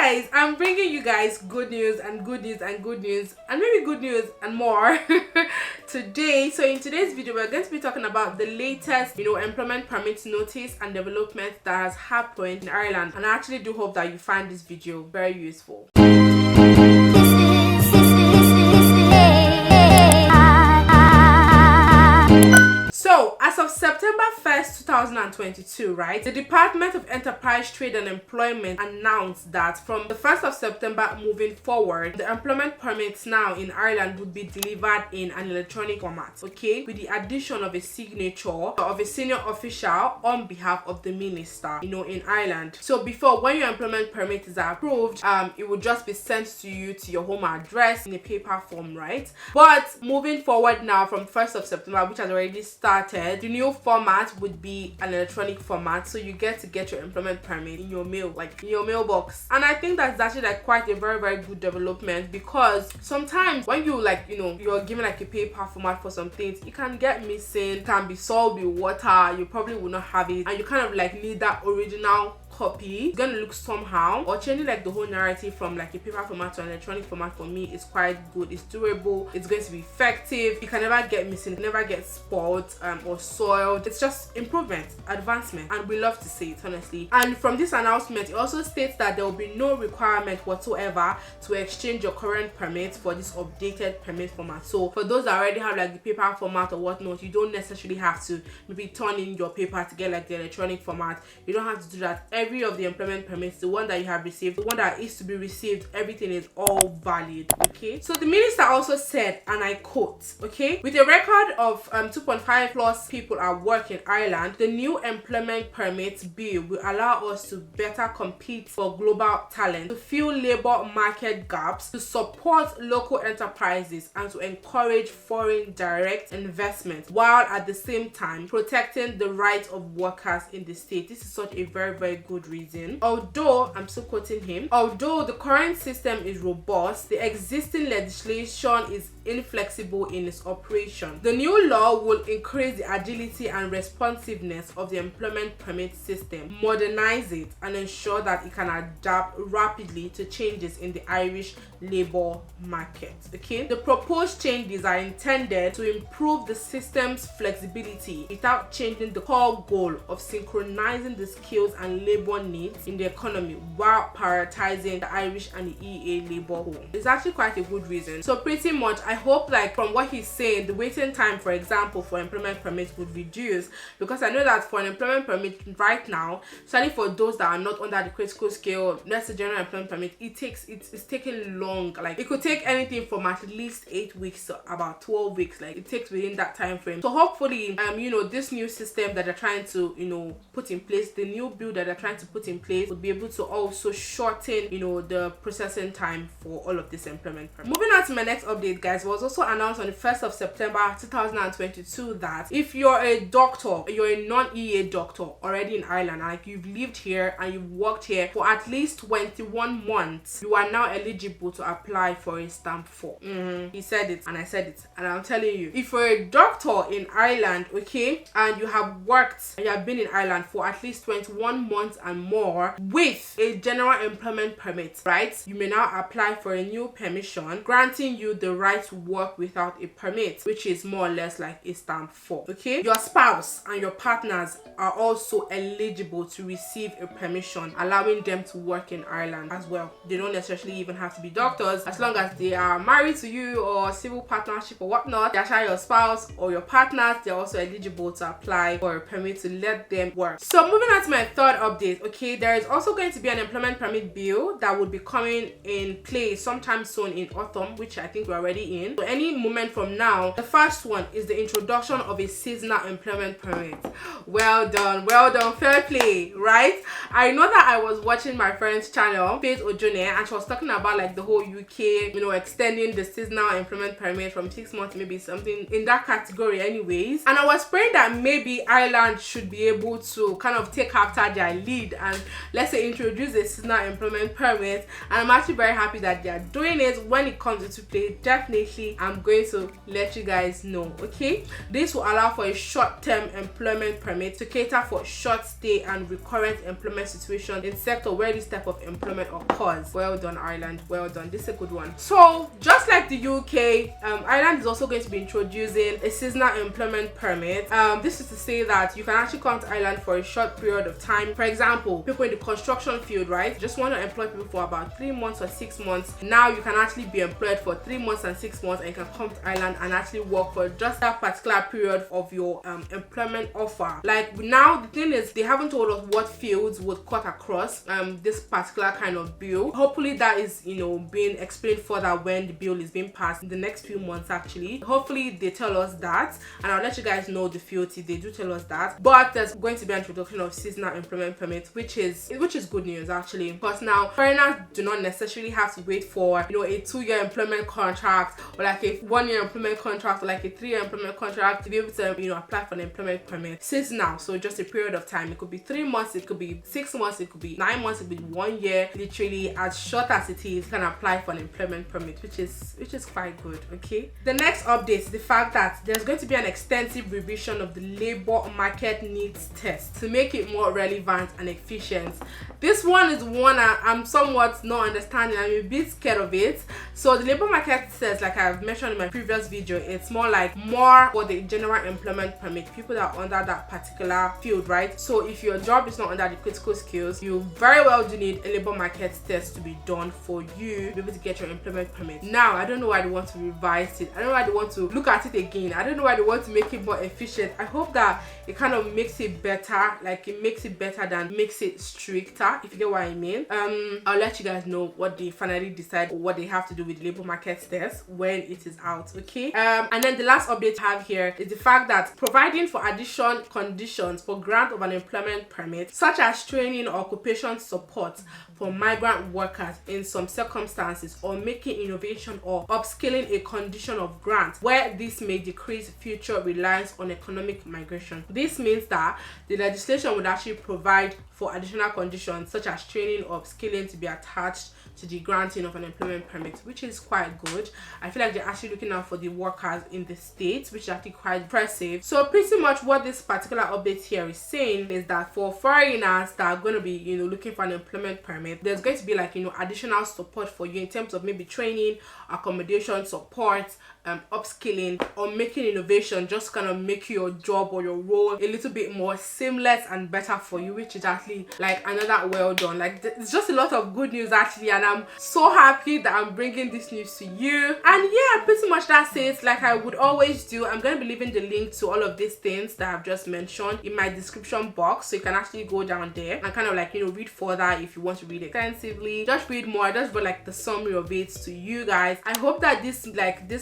guys, I'm bringing you guys good news and good news and good news and maybe good news and more today. So in today's video, we're going to be talking about the latest, employment permit notice and development that has happened in Ireland. And I actually do hope that you find this video very useful. So, as of September 1st, 2022, right, the Department of Enterprise, Trade and Employment announced that from the 1st of September moving forward, the employment permits now in Ireland would be delivered in an electronic format, okay, with the addition of a signature of a senior official on behalf of the minister, in Ireland. So before, when your employment permit is approved, it would just be sent to you to your home address in a paper form, right? But moving forward now from 1st of September, which has already started, the new format would be an electronic format, so you get your employment permit in your mail, like in your mailbox. And I think that's actually like quite a very, very good development, because sometimes when you you're given like a paper format for some things, it can get missing, can be solved with water, you probably will not have it, and you kind of like need that original copy. It's gonna look somehow, or changing like the whole narrative from like a paper format to an electronic format for me is quite good. It's durable, it's going to be effective, it can never get missing, it never get spoiled or soiled. It's just improvement, advancement, and we love to see it, honestly. And from this announcement, it also states that there will be no requirement whatsoever to exchange your current permit for this updated permit format. So for those that already have like the paper format or whatnot, you don't necessarily have to maybe turn in your paper to get like the electronic format. You don't have to do that. Every of the employment permits, the one that you have received, the one that is to be received, everything is all valid, okay? So the minister also said, and I quote, okay, with a record of 2.5 plus people at work in Ireland, the new employment permit bill will allow us to better compete for global talent, to fill labor market gaps, to support local enterprises, and to encourage foreign direct investment, while at the same time protecting the rights of workers in the state. This is such a very, very good reason. Although, I'm still quoting him, although the current system is robust, the existing legislation is inflexible in its operation. The new law will increase the agility and responsiveness of the employment permit system, modernize it, and ensure that it can adapt rapidly to changes in the Irish labor market. Okay, the proposed changes are intended to improve the system's flexibility without changing the core goal of synchronizing the skills and labor needs in the economy while prioritizing the Irish and the EA labor home. It's actually quite a good reason. So pretty much, I hope like from what he's saying, the waiting time, for example, for employment permits would reduce, because I know that for an employment permit right now, especially for those that are not under the critical scale, that's the general employment permit, it's taking long. Like it could take anything from at least 8 weeks to about 12 weeks. Like it takes within that time frame. So hopefully, this new system that they're trying to put in place, the new bill that they're trying to put in place, would be able to also shorten the processing time for all of this employment permit. Moving on to my next update, guys, was also announced on the 1st of September 2022 that if you're a doctor, you're a non-EA doctor already in Ireland, like you've lived here and you've worked here for at least 21 months, you are now eligible to apply for a stamp 4. He said it and I said it, and I'm telling you, if you're a doctor in Ireland, okay, and you have worked and you have been in Ireland for at least 21 months and more with a general employment permit, right, you may now apply for a new permission granting you the right to work without a permit, which is more or less like a stamp 4. Okay, your spouse and your partners are also eligible to receive a permission allowing them to work in Ireland as well. They don't necessarily even have to be doctors, as long as they are married to you or civil partnership or whatnot. They're actually your spouse or your partners, they're also eligible to apply for a permit to let them work. So moving on to my third update, okay, there is also going to be an employment permit bill that would be coming in place sometime soon in autumn, which I think we're already in. So any moment from now, the first one is the introduction of a seasonal employment permit. Well done, fair play, right? I know that I was watching my friend's channel, Faith Ojone, and she was talking about like the whole UK, extending the seasonal employment permit from 6 months, maybe something in that category anyways. And I was praying that maybe Ireland should be able to kind of take after their lead lead and let's say introduce a seasonal employment permit, and I'm actually very happy that they are doing it. When it comes into play, definitely I'm going to let you guys know. Okay, this will allow for a short-term employment permit to cater for short stay and recurrent employment situation in sector where this type of employment occurs. Well done, Ireland, well done. This is a good one. So just like the UK, Ireland is also going to be introducing a seasonal employment permit. This is to say that you can actually come to Ireland for a short period of time. For example, people in the construction field, right, just want to employ people for about 3 months or 6 months. Now you can actually be employed for 3 months and 6 months, and you can come to Ireland and actually work for just that particular period of your employment offer. Like now, the thing is, they haven't told us what fields would cut across this particular kind of bill. Hopefully that is, you know, being explained further when the bill is being passed in the next few months. Actually, hopefully they tell us that, and I'll let you guys know the fields if they do tell us that. But there's going to be an introduction of seasonal employment permit, which is good news actually, because now foreigners do not necessarily have to wait for, you know, a 2-year employment contract or like a 1-year employment contract or like a 3-year employment contract to be able to, you know, apply for an employment permit. Seasonal, so just a period of time. It could be 3 months, it could be 6 months, it could be 9 months, it could be 1 year. Literally as short as it is, you can apply for an employment permit, which is quite good. Okay, the next update is the fact that there's going to be an extensive revision of the labor market needs test to make it more relevant and efficient. This one is one I'm somewhat not understanding. I'm a bit scared of it. So the labor market test, like I've mentioned in my previous video, it's more for the general employment permit, people that are under that particular field, right? So if your job is not under the critical skills, you very well do need a labor market test to be done for you to be able to get your employment permit. Now, I don't know why they want to revise it. I don't know why they want to look at it again. I don't know why they want to make it more efficient. I hope that it kind of makes it better, like it makes it better than makes it stricter, if you get what I mean. I'll let you guys know what they finally decide or what they have to do with the labor market test when it is out. Okay, and then the last update I have here is the fact that providing for additional conditions for grant of an employment permit, such as training or occupation support for migrant workers in some circumstances, or making innovation or upskilling a condition of grant where this may decrease future reliance on economic migration. This means that the legislation would actually provide for additional conditions such as training or upskilling to be attached to the granting of an employment permit, which is quite good. I feel like they're actually looking out for the workers in the states, which is actually quite impressive. So pretty much what this particular update here is saying is that for foreigners that are going to be, you know, looking for an employment permit, there's going to be like, you know, additional support for you in terms of maybe training, accommodation support, upskilling, or making innovation, just kind of make your job or your role a little bit more seamless and better for you, which is actually like another well done. Like it's just a lot of good news actually, and I'm so happy that I'm bringing this news to you. And yeah, pretty much that's it. Like I would always do, I'm going to be leaving the link to all of these things that I've just mentioned in my description box, so you can actually go down there and kind of like, you know, read further if you want to read extensively. Just read more. I just wrote like the summary of it to you guys. I hope that this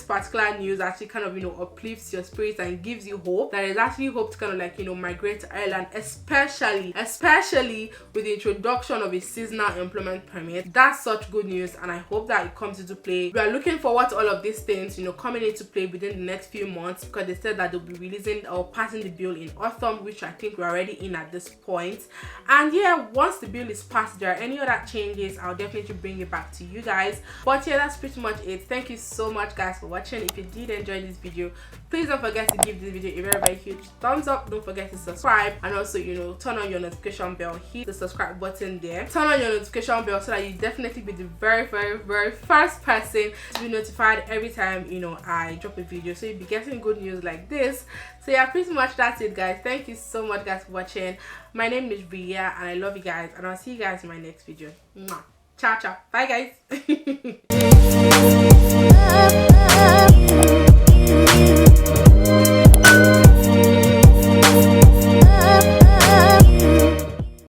particular news actually kind of, you know, uplifts your spirits and gives you hope. There is actually hope to kind of like, you know, migrate to Ireland, especially with the introduction of a seasonal employment permit. That's such good news, and I hope that it comes into play. We are looking forward to all of these things, you know, coming into play within the next few months, because they said that they'll be releasing or passing the bill in autumn, which I think we're already in at this point. And yeah, once the bill is passed, if there are any other changes, I'll definitely bring it back to you guys. But yeah, that's pretty much it. Thank you so much guys for watching. If you did enjoy this video, please don't forget to give this video a very huge thumbs up. Don't forget to subscribe, and also, you know, turn on your notification bell. Hit the subscribe button there, turn on your notification bell, so that you definitely be the very first person to be notified every time, you know, I drop a video, so you'll be getting good news like this. So yeah, pretty much that's it guys. Thank you so much guys for watching. My name is Bria, and I love you guys, and I'll see you guys in my next video. Mwah. Ciao, bye guys.